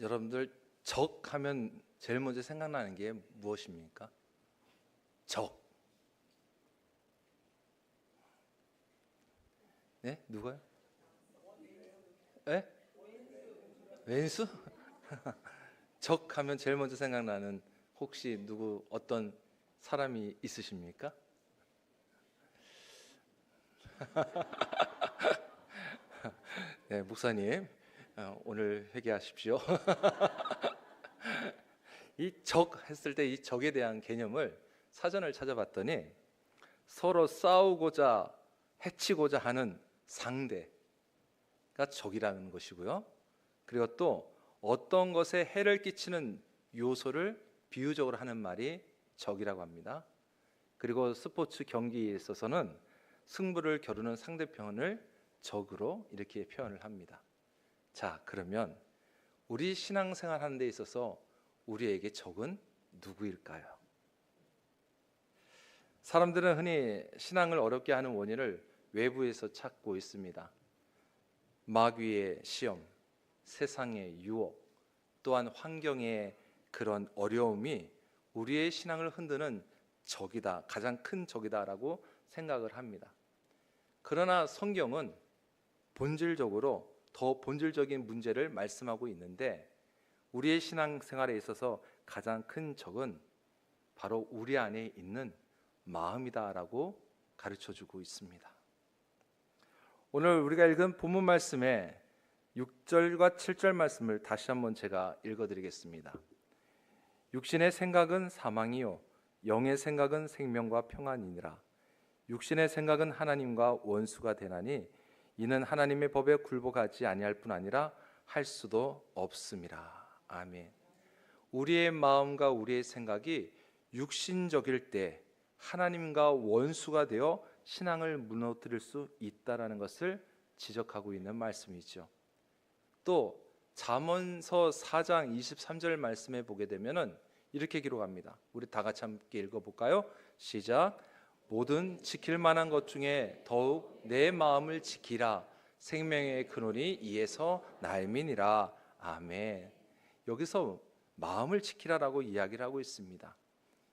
여러분들 적 하면 제일 먼저 생각나는 게 무엇입니까? 적. 네? 누가요? 네? 왼수? 적 하면 제일 먼저 생각나는 혹시 누구 어떤 사람이 있으십니까? 네, 목사님 오늘 회개하십시오. 이 적 했을 때 이 적에 대한 개념을 사전을 찾아봤더니 서로 싸우고자 해치고자 하는 상대가 적이라는 것이고요. 그리고 또 어떤 것에 해를 끼치는 요소를 비유적으로 하는 말이 적이라고 합니다. 그리고 스포츠 경기에 있어서는 승부를 겨루는 상대편을 적으로 이렇게 표현을 합니다. 자, 그러면 우리 신앙생활 하는 데 있어서 우리에게 적은 누구일까요? 사람들은 흔히 신앙을 어렵게 하는 원인을 외부에서 찾고 있습니다. 마귀의 시험, 세상의 유혹, 또한 환경의 그런 어려움이 우리의 신앙을 흔드는 적이다, 가장 큰 적이다라고 생각을 합니다. 그러나 성경은 본질적으로 더 본질적인 문제를 말씀하고 있는데 우리의 신앙생활에 있어서 가장 큰 적은 바로 우리 안에 있는 마음이다라고 가르쳐주고 있습니다. 오늘 우리가 읽은 본문 말씀의 6절과 7절 말씀을 다시 한번 제가 읽어드리겠습니다. 육신의 생각은 사망이요 영의 생각은 생명과 평안이니라. 육신의 생각은 하나님과 원수가 되나니 이는 하나님의 법에 굴복하지 아니할 뿐 아니라 할 수도 없음이라. 아멘. 우리의 마음과 우리의 생각이 육신적일 때 하나님과 원수가 되어 신앙을 무너뜨릴 수 있다라는 것을 지적하고 있는 말씀이죠. 또 잠언서 4장 23절 말씀에 보게 되면은 이렇게 기록합니다. 우리 다 같이 함께 읽어볼까요? 시작. 모든 지킬 만한 것 중에 더욱 내 마음을 지키라. 생명의 근원이 이에서 나임이니라. 아멘. 여기서 마음을 지키라라고 이야기를 하고 있습니다.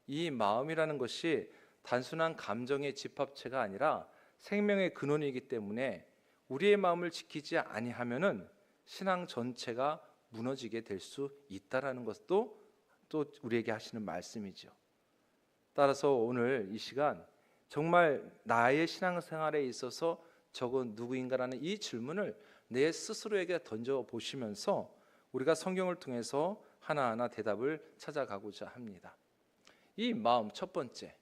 이 마음이라는 것이 단순한 감정의 집합체가 아니라 생명의 근원이기 때문에 우리의 마음을 지키지 아니하면은 신앙 전체가 무너지게 될 수 있다라는 것도 또 우리에게 하시는 말씀이죠. 따라서 오늘 이 시간 정말 나의 신앙생활에 있어서 적은 누구인가라는 이 질문을 내 스스로에게 던져보시면서 우리가 성경을 통해서 하나하나 대답을 찾아가고자 합니다. 이 마음, 첫 번째,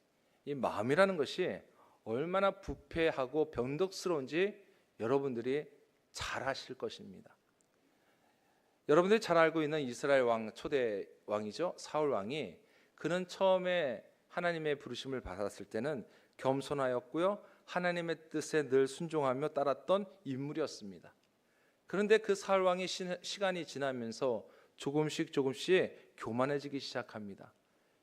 이 마음이라는 것이 얼마나 부패하고 변덕스러운지 여러분들이 잘 아실 것입니다. 여러분들이 잘 알고 있는 이스라엘 왕, 초대 왕이죠, 사울 왕이, 그는 처음에 하나님의 부르심을 받았을 때는 겸손하였고요, 하나님의 뜻에 늘 순종하며 따랐던 인물이었습니다. 그런데 그 사울 왕이 시간이 지나면서 조금씩 교만해지기 시작합니다.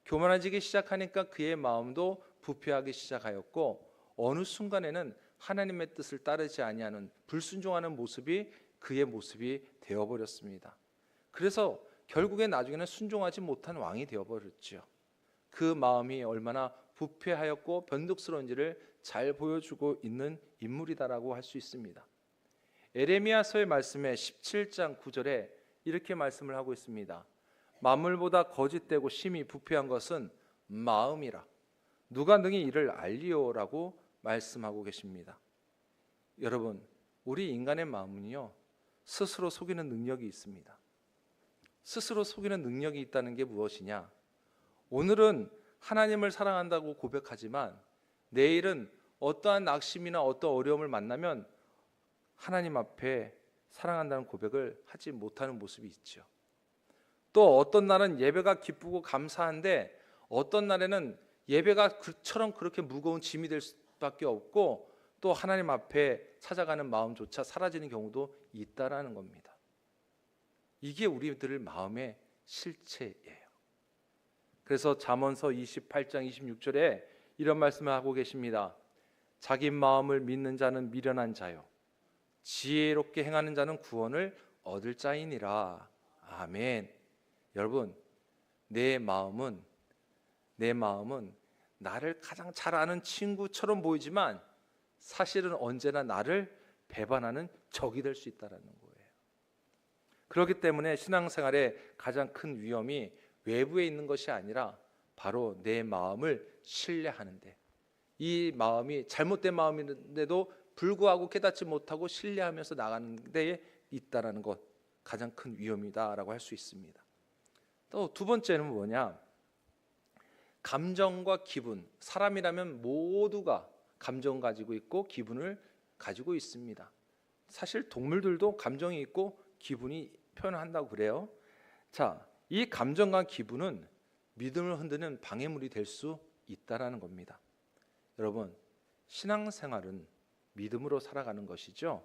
교만해지기 시작하니까 그의 마음도 부패하기 시작하였고 어느 순간에는 하나님의 뜻을 따르지 아니하는 불순종하는 모습이 그의 모습이 되어버렸습니다. 그래서 결국에 나중에는 순종하지 못한 왕이 되어버렸죠. 그 마음이 얼마나 부패하였고 변덕스러운지를 잘 보여주고 있는 인물이다라고 할 수 있습니다. 에레미야서의 말씀에 17장 9절에 이렇게 말씀을 하고 있습니다. 만물보다 거짓되고 심히 부패한 것은 마음이라. 누가 능히 이를 알리오라고 말씀하고 계십니다. 여러분, 우리 인간의 마음은요, 스스로 속이는 능력이 있습니다. 스스로 속이는 능력이 있다는 게 무엇이냐? 오늘은 하나님을 사랑한다고 고백하지만 내일은 어떠한 낙심이나 어떠한 어려움을 만나면 하나님 앞에 사랑한다는 고백을 하지 못하는 모습이 있죠. 또 어떤 날은 예배가 기쁘고 감사한데 어떤 날에는 예배가 그처럼 그렇게 무거운 짐이 될 수밖에 없고 또 하나님 앞에 찾아가는 마음조차 사라지는 경우도 있다라는 겁니다. 이게 우리들 마음의 실체예요. 그래서 잠언서 28장 26절에 이런 말씀을 하고 계십니다. 자기 마음을 믿는 자는 미련한 자요 지혜롭게 행하는 자는 구원을 얻을 자이니라. 아멘. 여러분, 내 마음은 나를 가장 잘 아는 친구처럼 보이지만 사실은 언제나 나를 배반하는 적이 될 수 있다는 거예요. 그렇기 때문에 신앙생활의 가장 큰 위험이 외부에 있는 것이 아니라 바로 내 마음을 신뢰하는데, 이 마음이 잘못된 마음인데도 불구하고 깨닫지 못하고 신뢰하면서 나가는 데에 있다라는 것, 가장 큰 위험이다라고 할 수 있습니다. 또 두 번째는 뭐냐? 감정과 기분. 사람이라면 모두가 감정 가지고 있고 기분을 가지고 있습니다. 사실 동물들도 감정이 있고 기분이 표현한다고 그래요. 자, 이 감정과 기분은 믿음을 흔드는 방해물이 될 수 있다라는 겁니다. 여러분, 신앙생활은 믿음으로 살아가는 것이죠.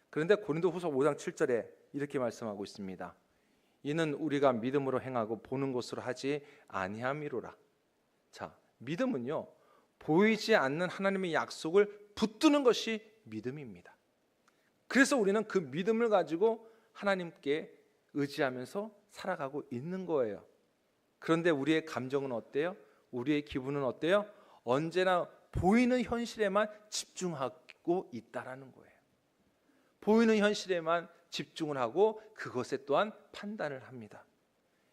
그런데 고린도후서 5장 7절에 이렇게 말씀하고 있습니다. 이는 우리가 믿음으로 행하고 보는 것으로 하지 아니함이로라. 자, 믿음은요, 보이지 않는 하나님의 약속을 붙드는 것이 믿음입니다. 그래서 우리는 그 믿음을 가지고 하나님께 의지하면서 살아가고 있는 거예요. 그런데 우리의 감정은 어때요? 우리의 기분은 어때요? 언제나 보이는 현실에만 집중하고 있다라는 거예요. 보이는 현실에만 집중을 하고 그것에 또한 판단을 합니다.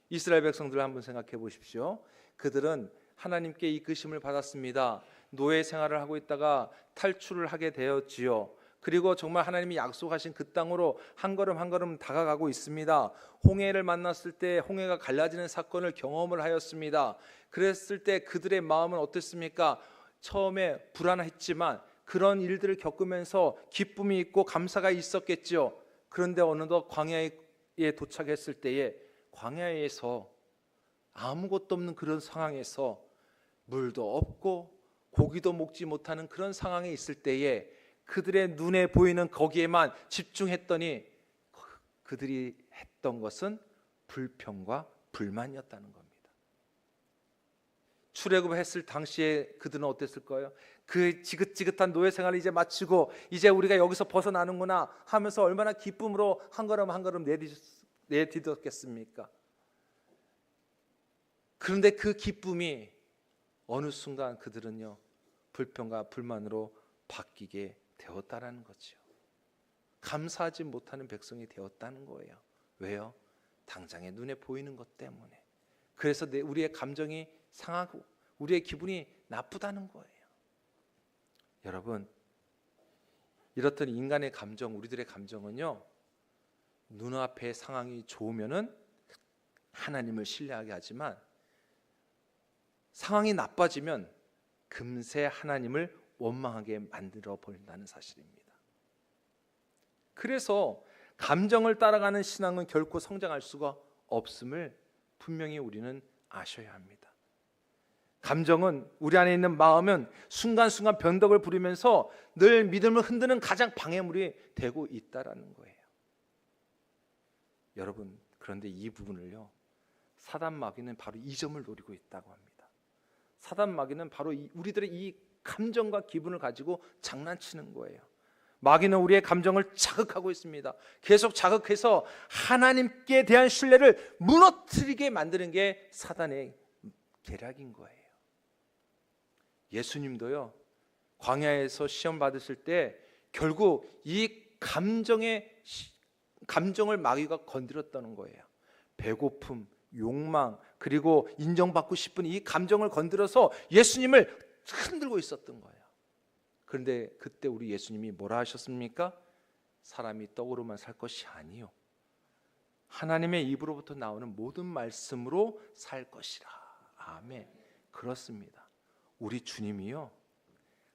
이스라엘 백성들을 한번 생각해 보십시오. 그들은 하나님께 이끄심을 받았습니다. 노예 생활을 하고 있다가 탈출을 하게 되었지요. 그리고 정말 하나님이 약속하신 그 땅으로 한 걸음 한 걸음 다가가고 있습니다. 홍해를 만났을 때 홍해가 갈라지는 사건을 경험을 하였습니다. 그랬을 때 그들의 마음은 어땠습니까? 처음에 불안했지만 그런 일들을 겪으면서 기쁨이 있고 감사가 있었겠죠. 그런데 어느덧 광야에 도착했을 때에 광야에서 아무것도 없는 그런 상황에서 물도 없고 고기도 먹지 못하는 그런 상황에 있을 때에 그들의 눈에 보이는 거기에만 집중했더니 그들이 했던 것은 불평과 불만이었다는 겁니다. 출애굽했을 당시에 그들은 어땠을 거예요? 그 지긋지긋한 노예 생활을 이제 마치고 이제 우리가 여기서 벗어나는구나 하면서 얼마나 기쁨으로 한 걸음 한 걸음 내디뎠겠습니까? 그런데 그 기쁨이 어느 순간 그들은요, 불평과 불만으로 바뀌게 되었다라는 거죠. 감사하지 못하는 백성이 되었다는 거예요. 왜요? 당장에 눈에 보이는 것 때문에. 그래서 우리의 감정이 상하고 우리의 기분이 나쁘다는 거예요. 여러분, 이렇던 인간의 감정, 우리들의 감정은요, 눈앞의 상황이 좋으면은 하나님을 신뢰하게 하지만 상황이 나빠지면 금세 하나님을 원망하게 만들어 버린다는 사실입니다. 그래서 감정을 따라가는 신앙은 결코 성장할 수가 없음을 분명히 우리는 아셔야 합니다. 감정은, 우리 안에 있는 마음은 순간순간 변덕을 부리면서 늘 믿음을 흔드는 가장 방해물이 되고 있다라는 거예요. 여러분, 그런데 이 부분을요, 사단 마귀는 바로 이 점을 노리고 있다고 합니다. 사단 마귀는 바로 우리들의 이 감정과 기분을 가지고 장난치는 거예요. 마귀는 우리의 감정을 자극하고 있습니다. 계속 자극해서 하나님께 대한 신뢰를 무너뜨리게 만드는 게 사단의 계략인 거예요. 예수님도요, 광야에서 시험 받으실 때 결국 이 감정을 마귀가 건드렸다는 거예요. 배고픔, 욕망, 그리고 인정받고 싶은 이 감정을 건드려서 예수님을 흔들고 있었던 거예요. 그런데 그때 우리 예수님이 뭐라 하셨습니까? 사람이 떡으로만 살 것이 아니요, 하나님의 입으로부터 나오는 모든 말씀으로 살 것이라. 아멘. 그렇습니다. 우리 주님이요,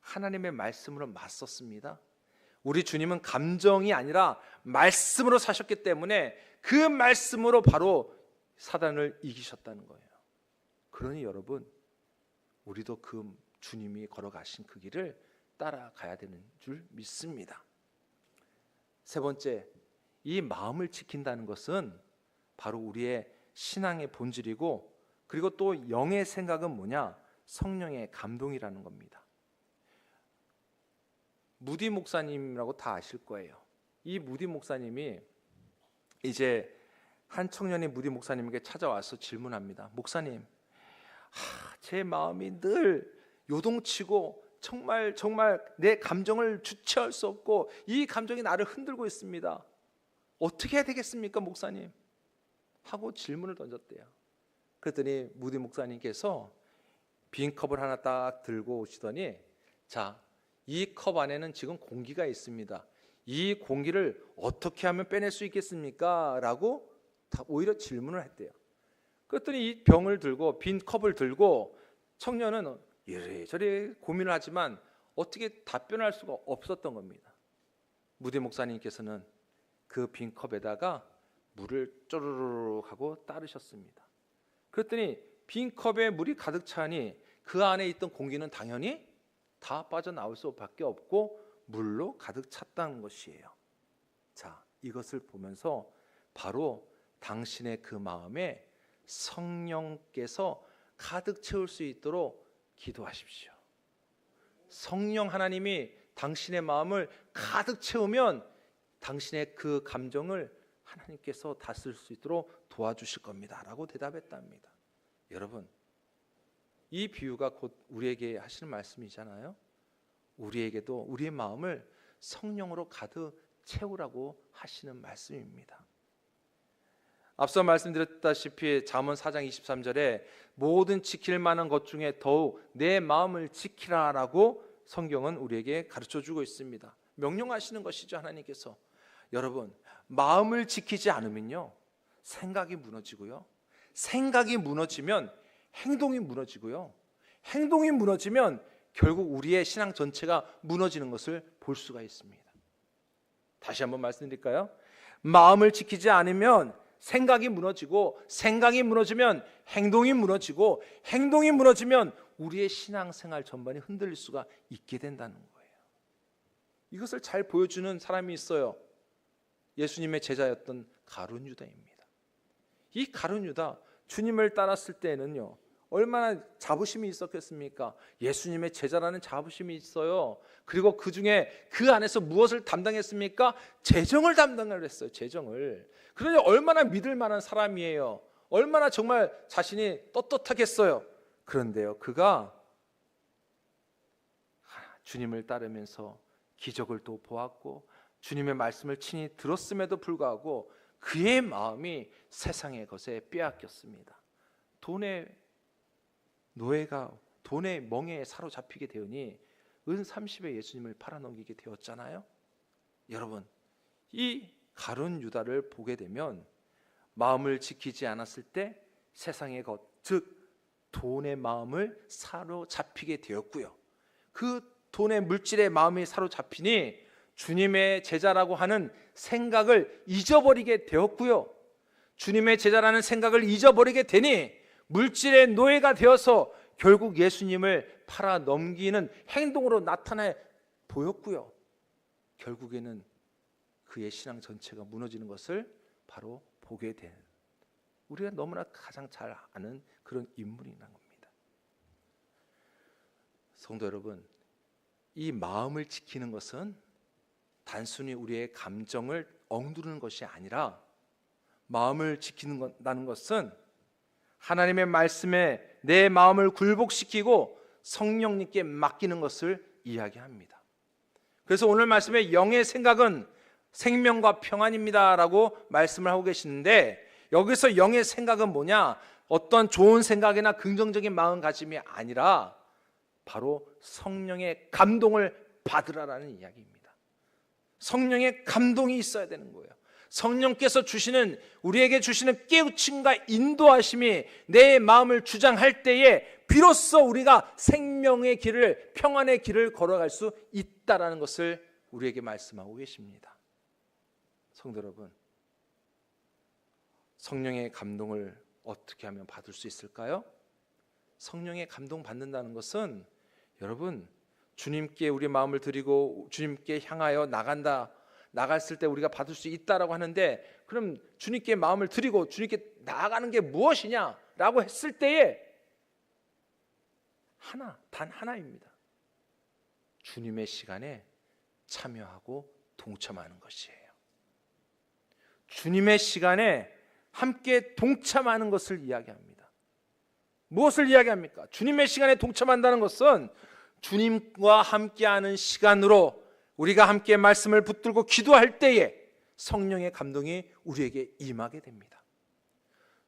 하나님의 말씀으로 맞섰습니다. 우리 주님은 감정이 아니라 말씀으로 사셨기 때문에 그 말씀으로 바로 사단을 이기셨다는 거예요. 그러니 여러분, 우리도 그 주님이 걸어가신 그 길을 따라가야 되는 줄 믿습니다. 세 번째, 이 마음을 지킨다는 것은 바로 우리의 신앙의 본질이고, 그리고 또 영의 생각은 뭐냐? 성령의 감동이라는 겁니다. 무디 목사님이라고 다 아실 거예요. 이 무디 목사님이 이제 한 청년이 무디 목사님에게 찾아와서 질문합니다. 목사님, 제 마음이 늘 요동치고 정말 내 감정을 주체할 수 없고 이 감정이 나를 흔들고 있습니다. 어떻게 해야 되겠습니까, 목사님? 하고 질문을 던졌대요. 그랬더니 무디 목사님께서 빈 컵을 하나 딱 들고 오시더니, 자, 이 컵 안에는 지금 공기가 있습니다. 이 공기를 어떻게 하면 빼낼 수 있겠습니까? 라고 오히려 질문을 했대요. 그랬더니 이 병을 들고, 빈 컵을 들고 청년은 이래저래 고민을 하지만 어떻게 답변할 수가 없었던 겁니다. 무디 목사님께서는 그 빈 컵에다가 물을 쪼르륵 하고 따르셨습니다. 그랬더니 빈 컵에 물이 가득 차니 그 안에 있던 공기는 당연히 다 빠져나올 수밖에 없고 물로 가득 찼다는 것이에요. 자, 이것을 보면서 바로 당신의 그 마음에 성령께서 가득 채울 수 있도록 기도하십시오. 성령 하나님이 당신의 마음을 가득 채우면 당신의 그 감정을 하나님께서 다스릴 수 있도록 도와주실 겁니다 라고 대답했답니다. 여러분, 이 비유가 곧 우리에게 하시는 말씀이잖아요. 우리에게도 우리의 마음을 성령으로 가득 채우라고 하시는 말씀입니다. 앞서 말씀드렸다시피 잠언 4장 23절에 모든 지킬 만한 것 중에 더욱 내 마음을 지키라라고 성경은 우리에게 가르쳐주고 있습니다. 명령하시는 것이죠, 하나님께서. 여러분, 마음을 지키지 않으면요, 생각이 무너지고요, 생각이 무너지면 행동이 무너지고요, 행동이 무너지면 결국 우리의 신앙 전체가 무너지는 것을 볼 수가 있습니다. 다시 한번 말씀드릴까요? 마음을 지키지 않으면 생각이 무너지고, 생각이 무너지면 행동이 무너지고, 행동이 무너지면 우리의 신앙생활 전반이 흔들릴 수가 있게 된다는 거예요. 이것을 잘 보여주는 사람이 있어요. 예수님의 제자였던 가룟 유다입니다. 이 가룟 유다, 주님을 따랐을 때는요, 얼마나 자부심이 있었겠습니까? 예수님의 제자라는 자부심이 있어요. 그리고 그 중에 그 안에서 무엇을 담당했습니까? 재정을 담당을 했어요. 재정을. 그러니 얼마나 믿을 만한 사람이에요. 얼마나 정말 자신이 떳떳하겠어요. 그런데요, 그가 주님을 따르면서 기적을 또 보았고 주님의 말씀을 친히 들었음에도 불구하고 그의 마음이 세상의 것에 빼앗겼습니다. 돈의 노예가, 돈의 멍에에 사로잡히게 되으니 은 30에 예수님을 팔아넘기게 되었잖아요. 여러분, 이 가룟 유다를 보게 되면 마음을 지키지 않았을 때 세상의 것, 즉 돈의 마음을 사로잡히게 되었고요, 그 돈의 물질의 마음이 사로잡히니 주님의 제자라고 하는 생각을 잊어버리게 되었고요, 주님의 제자라는 생각을 잊어버리게 되니 물질의 노예가 되어서 결국 예수님을 팔아넘기는 행동으로 나타나 보였고요, 결국에는 그의 신앙 전체가 무너지는 것을 바로 보게 된, 우리가 너무나 가장 잘 아는 그런 인물이 난 겁니다. 성도 여러분, 이 마음을 지키는 것은 단순히 우리의 감정을 억누르는 것이 아니라, 마음을 지키는다는 것은 하나님의 말씀에 내 마음을 굴복시키고 성령님께 맡기는 것을 이야기합니다. 그래서 오늘 말씀에 영의 생각은 생명과 평안입니다 라고 말씀을 하고 계시는데, 여기서 영의 생각은 뭐냐? 어떤 좋은 생각이나 긍정적인 마음가짐이 아니라 바로 성령의 감동을 받으라라는 이야기입니다. 성령의 감동이 있어야 되는 거예요. 성령께서 주시는, 우리에게 주시는 깨우침과 인도하심이 내 마음을 주장할 때에 비로소 우리가 생명의 길을, 평안의 길을 걸어갈 수 있다라는 것을 우리에게 말씀하고 계십니다. 성도 여러분, 성령의 감동을 어떻게 하면 받을 수 있을까요? 성령의 감동 받는다는 것은, 여러분, 주님께 우리 마음을 드리고 주님께 향하여 나갔을 때 우리가 받을 수 있다라고 하는데, 그럼 주님께 마음을 드리고 주님께 나아가는 게 무엇이냐라고 했을 때에 단 하나입니다. 주님의 시간에 참여하고 동참하는 것이에요. 주님의 시간에 함께 동참하는 것을 이야기합니다. 무엇을 이야기합니까? 주님의 시간에 동참한다는 것은 주님과 함께하는 시간으로 우리가 함께 말씀을 붙들고 기도할 때에 성령의 감동이 우리에게 임하게 됩니다.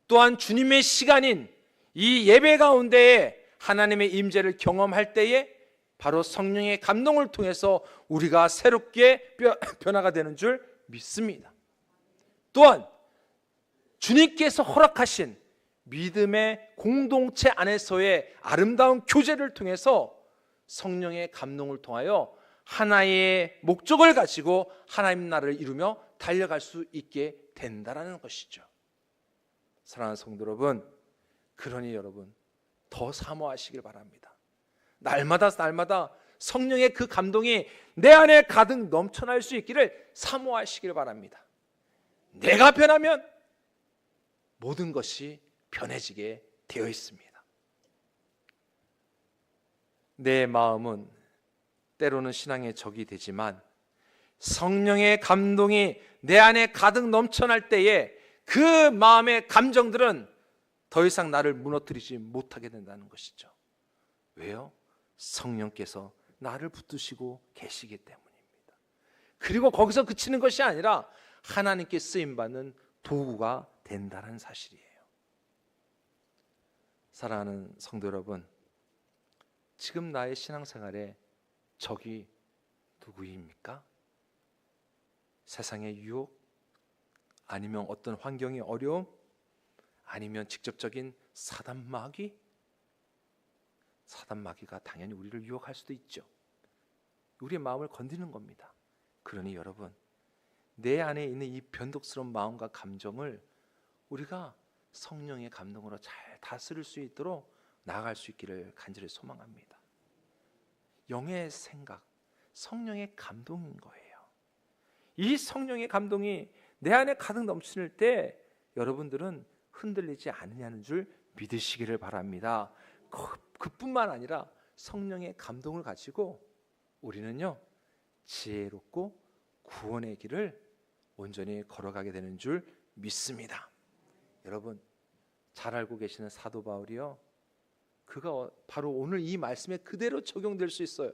또한 주님의 시간인 이 예배 가운데에 하나님의 임재를 경험할 때에 바로 성령의 감동을 통해서 우리가 새롭게 변화가 되는 줄 믿습니다. 또한 주님께서 허락하신 믿음의 공동체 안에서의 아름다운 교제를 통해서 성령의 감동을 통하여 하나의 목적을 가지고 하나님 나라를 이루며 달려갈 수 있게 된다는 것이죠. 사랑하는 성도 여러분, 그러니 여러분 더 사모하시길 바랍니다. 날마다 성령의 그 감동이 내 안에 가득 넘쳐날 수 있기를 사모하시길 바랍니다. 내가 변하면 모든 것이 변해지게 되어 있습니다. 내 마음은 때로는 신앙의 적이 되지만 성령의 감동이 내 안에 가득 넘쳐날 때에 그 마음의 감정들은 더 이상 나를 무너뜨리지 못하게 된다는 것이죠. 왜요? 성령께서 나를 붙드시고 계시기 때문입니다. 그리고 거기서 그치는 것이 아니라 하나님께 쓰임받는 도구가 된다는 사실이에요. 사랑하는 성도 여러분, 지금 나의 신앙생활에 적이 누구입니까? 세상의 유혹? 아니면 어떤 환경의 어려움? 아니면 직접적인 사단 마귀? 사단 마귀가 당연히 우리를 유혹할 수도 있죠. 우리의 마음을 건드리는 겁니다. 그러니 여러분, 내 안에 있는 이 변덕스러운 마음과 감정을 우리가 성령의 감동으로 잘 다스릴 수 있도록 나아갈 수 있기를 간절히 소망합니다. 영의 생각, 성령의 감동인 거예요. 이 성령의 감동이 내 안에 가득 넘칠 때 여러분들은 흔들리지 않느냐는 줄 믿으시기를 바랍니다. 그뿐만 아니라 성령의 감동을 가지고 우리는요, 지혜롭고 구원의 길을 온전히 걸어가게 되는 줄 믿습니다. 여러분 잘 알고 계시는 사도 바울이요, 그가 바로 오늘 이 말씀에 그대로 적용될 수 있어요.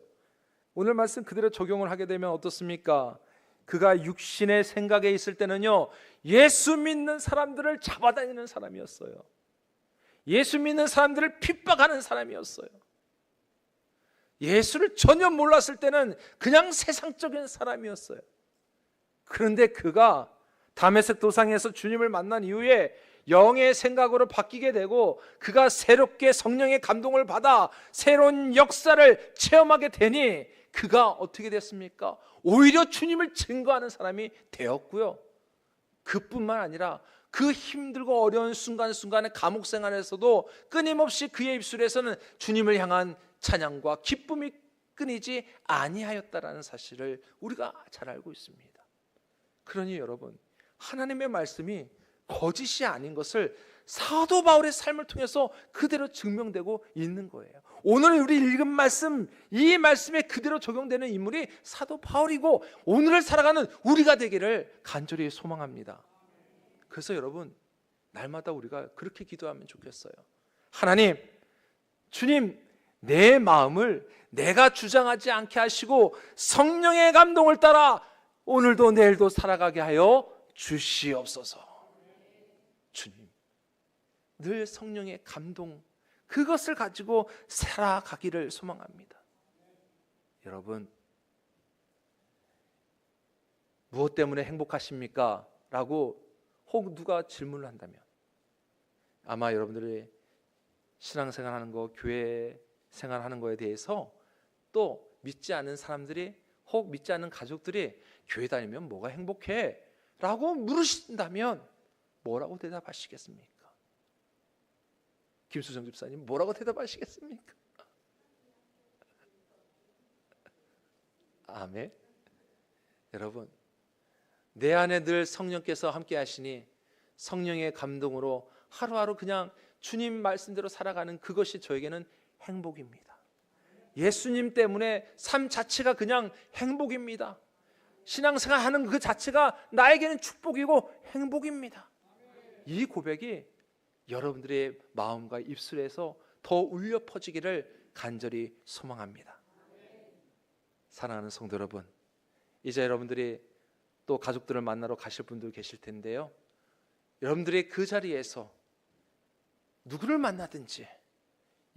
오늘 말씀 그대로 적용을 하게 되면 어떻습니까? 그가 육신의 생각에 있을 때는요, 예수 믿는 사람들을 잡아다니는 사람이었어요. 예수 믿는 사람들을 핍박하는 사람이었어요. 예수를 전혀 몰랐을 때는 그냥 세상적인 사람이었어요. 그런데 그가 다메섹 도상에서 주님을 만난 이후에 영의 생각으로 바뀌게 되고 그가 새롭게 성령의 감동을 받아 새로운 역사를 체험하게 되니 그가 어떻게 됐습니까? 오히려 주님을 증거하는 사람이 되었고요. 그뿐만 아니라 그 힘들고 어려운 순간순간의 감옥 생활에서도 끊임없이 그의 입술에서는 주님을 향한 찬양과 기쁨이 끊이지 아니하였다라는 사실을 우리가 잘 알고 있습니다. 그러니 여러분, 하나님의 말씀이 거짓이 아닌 것을 사도 바울의 삶을 통해서 그대로 증명되고 있는 거예요. 오늘 우리 읽은 말씀, 이 말씀에 그대로 적용되는 인물이 사도 바울이고 오늘을 살아가는 우리가 되기를 간절히 소망합니다. 그래서 여러분, 날마다 우리가 그렇게 기도하면 좋겠어요. 하나님, 주님, 내 마음을 내가 주장하지 않게 하시고 성령의 감동을 따라 오늘도 내일도 살아가게 하여 주시옵소서. 주님, 늘 성령의 감동, 그것을 가지고 살아가기를 소망합니다. 여러분, 무엇 때문에 행복하십니까? 라고 혹 누가 질문을 한다면 아마 여러분들이 신앙생활하는 거, 교회 생활하는 거에 대해서 또 믿지 않는 사람들이 혹 믿지 않는 가족들이 교회 다니면 뭐가 행복해? 라고 물으신다면 뭐라고 대답하시겠습니까? 김수정 집사님 뭐라고 대답하시겠습니까? 아멘. 여러분, 내 안에 늘 성령께서 함께 하시니 성령의 감동으로 하루하루 그냥 주님 말씀대로 살아가는 그것이 저에게는 행복입니다. 예수님 때문에 삶 자체가 그냥 행복입니다. 신앙생활 하는 그 자체가 나에게는 축복이고 행복입니다. 이 고백이 여러분들의 마음과 입술에서 더 울려 퍼지기를 간절히 소망합니다. 사랑하는 성도 여러분, 이제 여러분들이 또 가족들을 만나러 가실 분도 계실 텐데요, 여러분들의 그 자리에서 누구를 만나든지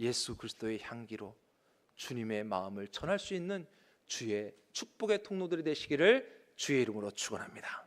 예수 그리스도의 향기로 주님의 마음을 전할 수 있는 주의 축복의 통로들이 되시기를 주의 이름으로 축원합니다.